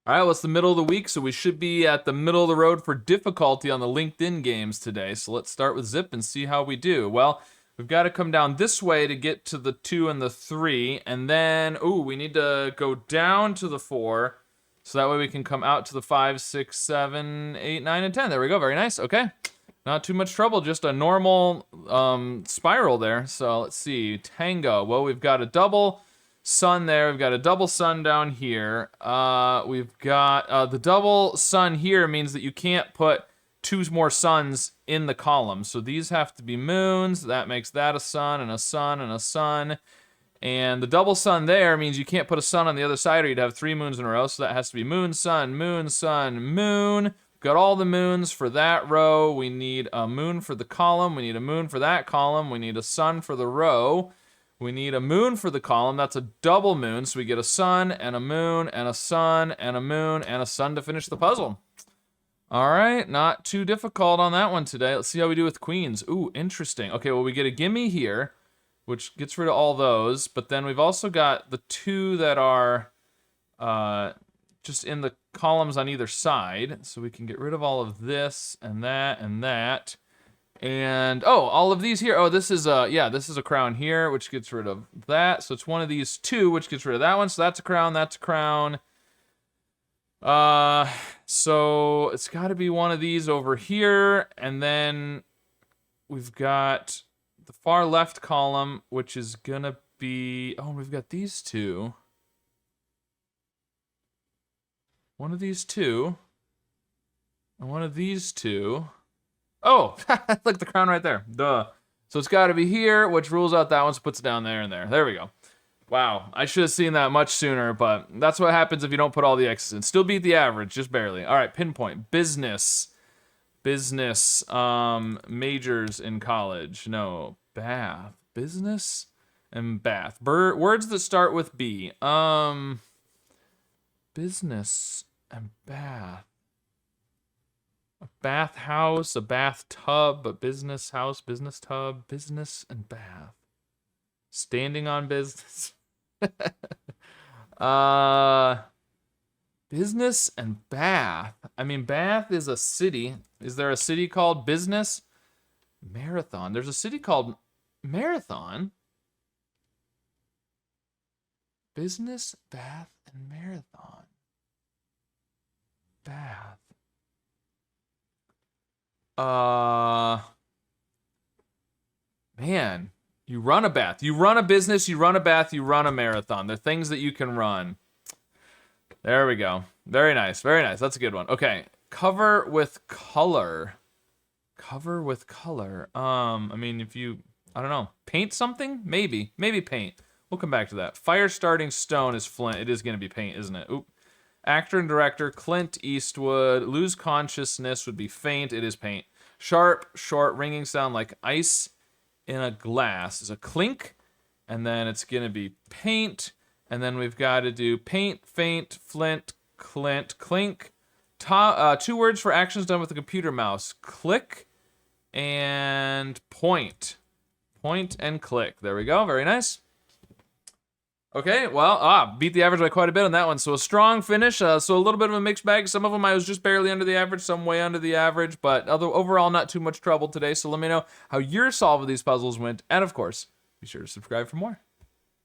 All right, well, it's the middle of the week, so we should be at the middle of the road for difficulty on the LinkedIn games today. So let's start with Zip and see how we do. Well, we've got to come down this way to get to the 2 and the 3, and then, we need to go down to the 4, so that way we can come out to the 5, 6, 7, 8, 9, and 10. There we go, very nice, okay. Not too much trouble, just a normal spiral there. So let's see, Tango. Well, we've got a double sun there. We've got a double sun down here. We've got the double sun here means that you can't put two more suns in the column. So these have to be moons. That makes that a sun and a sun and a sun. And the double sun there means you can't put a sun on the other side or you'd have 3 moons in a row. So that has to be moon, sun, moon, sun, moon. Got all the moons for that row. We need a moon for the column. We need a moon for that column. We need a sun for the row. We need a moon for the column. That's a double moon, so we get a sun and a moon and a sun and a moon and a sun to finish the puzzle. All right, not too difficult on that one today. Let's see how we do with queens. Ooh, interesting. Okay, well, we get a gimme here, which gets rid of all those, but then we've also got the 2 that are just in the columns on either side, so we can get rid of all of this and that and that. And, all of these here. Oh, this is a crown here, which gets rid of that. So it's one of these 2, which gets rid of that one. So that's a crown, that's a crown. So it's got to be one of these over here. And then we've got the far left column, which is going to be... Oh, we've got these 2. One of these 2. And one of these 2. Oh, look, the crown right there. Duh. So it's got to be here, which rules out that one, so puts it down there and there. There we go. Wow, I should have seen that much sooner, but that's what happens if you don't put all the X's in. Still beat the average, just barely. All right, pinpoint. Business. Business. Majors in college. No, bath. Business and bath. Words that start with B. Business and bath. A bathhouse, a bathtub, a business house, business tub, business and bath. Standing on business. Business and bath. I mean, Bath is a city. Is there a city called Business? Marathon. There's a city called Marathon. Business, bath, and marathon. Bath. Man, you run a bath, you run a business, you run a bath, you run a marathon. They're things that you can run. There we go. Very nice, very nice. That's a good one. Okay, cover with color. Cover with color. I mean, if you, I don't know, paint something? Maybe paint. We'll come back to that. Fire starting stone is flint. It is going to be paint, isn't it? Oop. Actor and director, Clint Eastwood. Lose consciousness would be faint. It is paint. Sharp, short, ringing sound like ice in a glass is a clink. And then it's going to be paint. And then we've got to do paint, faint, flint, clint, clink. 2 words for actions done with the computer mouse. Click and point. Point and click. There we go. Very nice. Okay, well, beat the average by quite a bit on that one. So a strong finish, so a little bit of a mixed bag. Some of them I was just barely under the average, some way under the average, but overall not too much trouble today. So let me know how your solve of these puzzles went. And of course, be sure to subscribe for more.